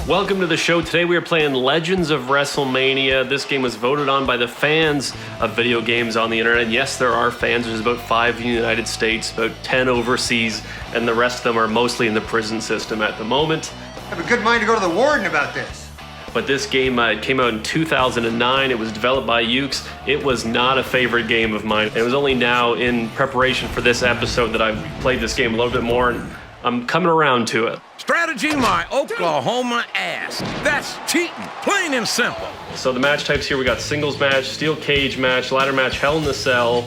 Welcome to the show. Today we are playing Legends of Wrestlemania. This game was voted on by the fans of video games on the internet. And yes, there are fans. There's about 5 in the United States, about 10 overseas, and the rest of them are mostly in the prison system at the moment. I have a good mind to go to the warden about this. But this game came out in 2009. It was developed by Ukes. It was not a favorite game of mine. It was only now in preparation for this episode that I've played this game a little bit more, and I'm coming around to it. Strategy my Oklahoma ass. That's cheating, plain and simple. So the match types here, we got singles match, steel cage match, ladder match, Hell in the Cell,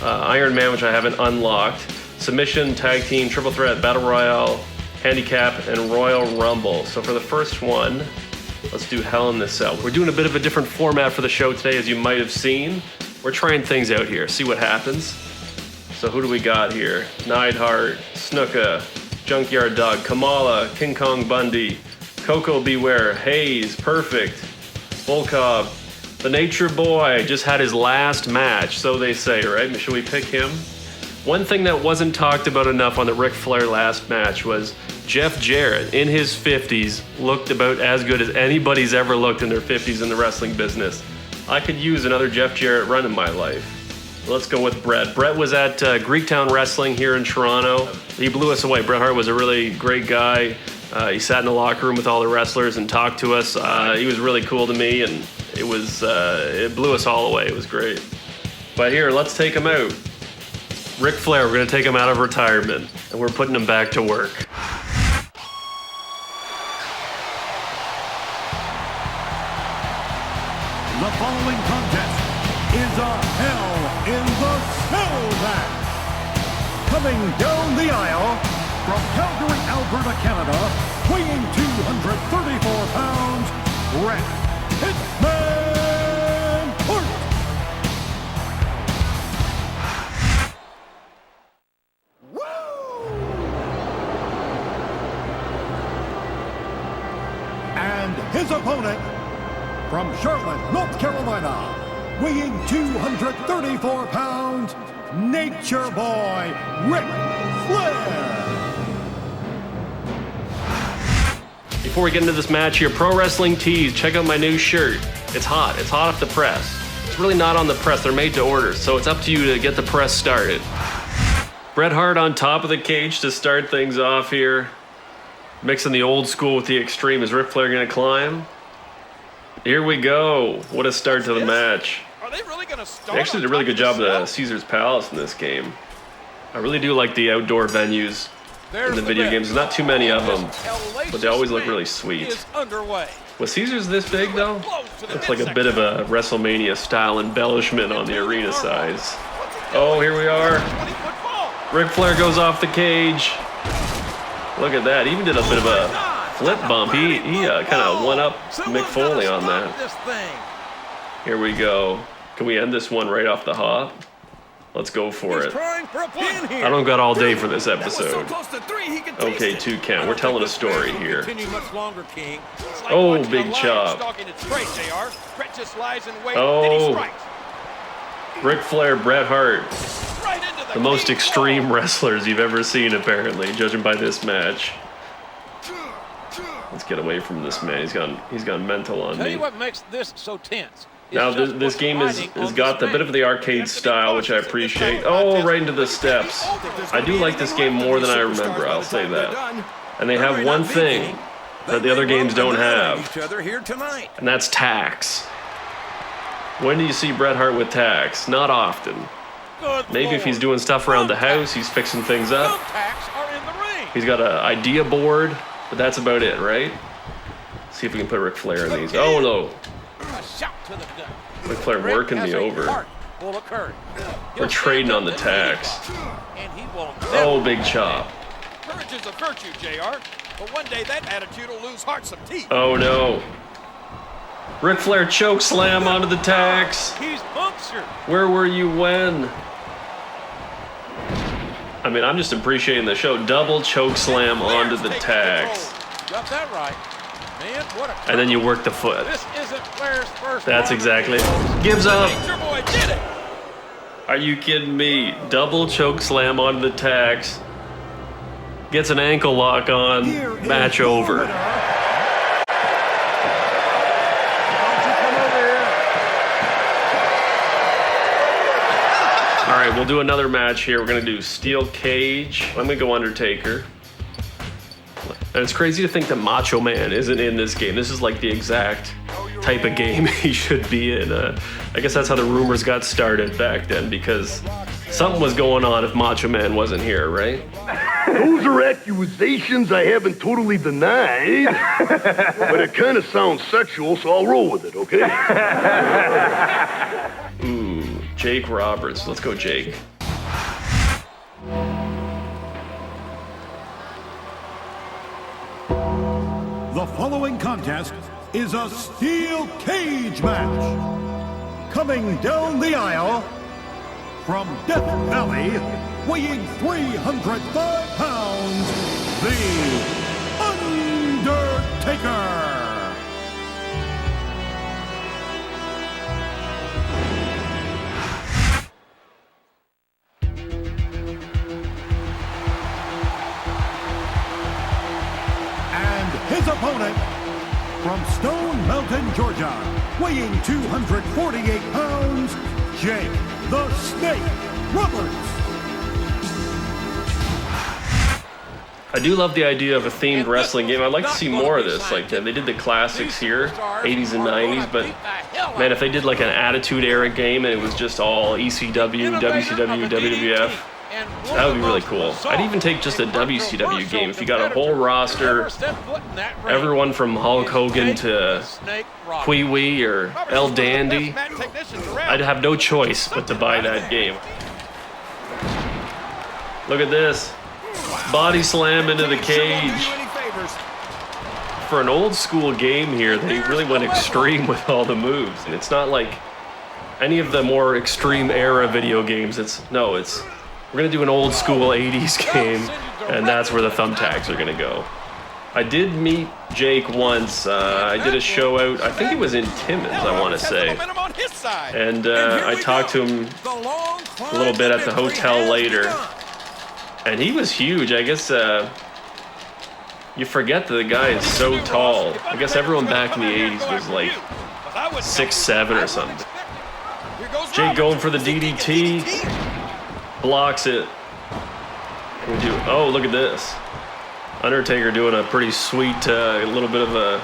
Iron Man, which I haven't unlocked, submission, tag team, triple threat, battle royale, handicap, and Royal Rumble. So for the first one, let's do Hell in the Cell. We're doing a bit of a different format for the show today, as you might have seen. We're trying things out here, see what happens. So who do we got here? Neidhart, Snuka, Junkyard Dog, Kamala, King Kong Bundy, Coco Beware, Hayes, Perfect, Volkov, the Nature Boy just had his last match, so they say, right? Should we pick him? One thing that wasn't talked about enough on the Ric Flair last match was Jeff Jarrett, in his 50s, looked about as good as anybody's ever looked in their 50s in the wrestling business. I could use another Jeff Jarrett run in my life. Let's go with Brett. Brett was at Greektown Wrestling here in Toronto. He blew us away. Bret Hart was a really great guy. He sat in the locker room with all the wrestlers and talked to us. He was really cool to me, and it blew us all away. It was great. But here, let's take him out. Ric Flair, we're going to take him out of retirement, and we're putting him back to work. The following contest is a Hell in the Cell match. Coming down the aisle from Calgary, Alberta, Canada, weighing 234 pounds, Bret Hitman Hart. Woo! And his opponent, from Charlotte, North Carolina, weighing 234 pounds, Nature Boy, Ric Flair. Before we get into this match here, Pro Wrestling Tees, check out my new shirt. It's hot. It's hot off the press. It's really not on the press. They're made to order, so it's up to you to get the press started. Bret Hart on top of the cage to start things off here. Mixing the old school with the extreme. Is Ric Flair going to climb? Here we go. What a start to the match. Are they really going to start? They actually did a really good job at Caesar's Palace in this game. I really do like the outdoor venues in the video games. There's not too many of them, but they always look really sweet. Was Caesar's this big though? Looks like a bit of a WrestleMania style embellishment on the arena size. Oh, here we are. Ric Flair goes off the cage. Look at that. He even did a bit of a flip bump. He kind of went up Mick Foley on that. Here we go. Can we end this one right off the hop? Let's go for it. I don't got all day for this episode. Okay, 2 count. We're telling a story here. Oh, big chop. Oh. Ric Flair, Bret Hart. The most extreme wrestlers you've ever seen, apparently, judging by this match. Let's get away from this man. He's gone mental on me. Tell you what makes this so tense. Now this game has got a bit of the arcade style, which I appreciate. Oh, right into the steps. I do like this game more than I remember, I'll say that. And they have one thing that the other games don't have, and that's tacks. When do you see Bret Hart with tacks? Not often. Maybe if he's doing stuff around the house, he's fixing things up. He's got an idea board, but that's about it, right? See if we can put Ric Flair in these. Oh, no. Ric Flair working me over. We're trading on the tacks. Oh, big chop. Courage is a virtue, JR, but one day that attitude will lose heart some teeth. Oh, no. Ric Flair choke slam onto the tacks. He's punctured. Where were you when? I mean, I'm just appreciating the show. Double choke slam onto the tacks. Got that right. Man, what a and then you work the foot. This isn't Flair's first. That's exactly it. Gives up. Nature Boy did it. Are you kidding me? Double choke slam onto the tacks. Gets an ankle lock on. Match over. we'll do another match here. We're gonna do steel cage. I'm gonna go Undertaker. And it's crazy to think that Macho Man isn't in this game. This is like the exact type of game he should be in. I guess that's how the rumors got started back then, because something was going on if Macho Man wasn't here, right? Those are accusations I haven't totally denied, but it kind of sounds sexual, so I'll roll with it, okay? Ooh, Jake Roberts. Let's go, Jake. The following contest is a steel cage match. Coming down the aisle from Death Valley, weighing 305 pounds, The Undertaker. His opponent, from Stone Mountain, Georgia, weighing 248 pounds, Jake the Snake Roberts. I do love the idea of a themed wrestling game. I'd like to see more of this. Like, they did the classics here, 80s and 90s, but man, if they did like an Attitude Era game and it was just all ECW, WCW, WWF, that would be really cool. I'd even take just a WCW game. If you got a whole roster, everyone from Hulk Hogan to Pee Wee or El Dandy, I'd have no choice but to buy that game. Look at this. Body slam into the cage. For an old school game here, they really went extreme with all the moves. And it's not like any of the more extreme era video games. We're gonna do an old school 80s game, and that's where the thumbtacks are gonna go. I did meet Jake once. I did a show out, I think it was in Timmins, I wanna say. And I talked to him a little bit at the hotel later. And he was huge. I guess you forget that the guy is so tall. I guess everyone back in the 80s was like 6'7" or something. Jake going for the DDT. Blocks it. Oh, look at this. Undertaker doing a pretty sweet, little bit of a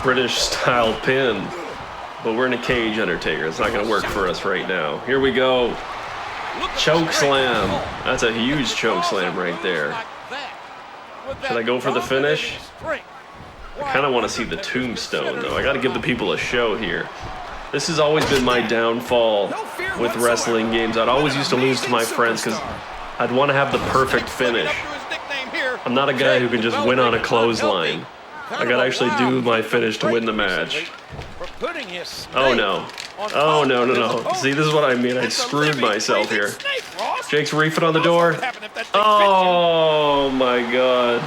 British style pin. But we're in a cage, Undertaker. It's not going to work for us right now. Here we go. Choke slam. That's a huge choke slam right there. Should I go for the finish? I kind of want to see the tombstone, though. I got to give the people a show here. This has always been my downfall with wrestling games. I'd always used to lose to my friends because I'd want to have the perfect finish. I'm not a guy who can just win on a clothesline. I gotta actually do my finish to win the match. Oh no. Oh no, no, no. See, this is what I mean. I screwed myself here. Jake's reefing on the door. Oh my god.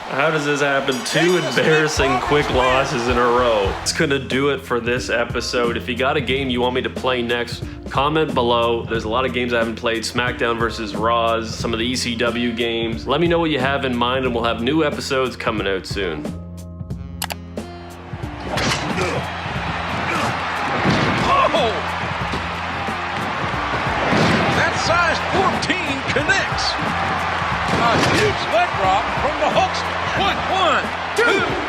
How does this happen? 2 embarrassing quick losses in a row. That's gonna do it for this episode. If you got a game you want me to play next, comment below. There's a lot of games I haven't played. SmackDown versus Raws, some of the ECW games. Let me know what you have in mind and we'll have new episodes coming out soon. Oh! That size 14 connects. A huge leg drop from the Hulkster. 1, 2.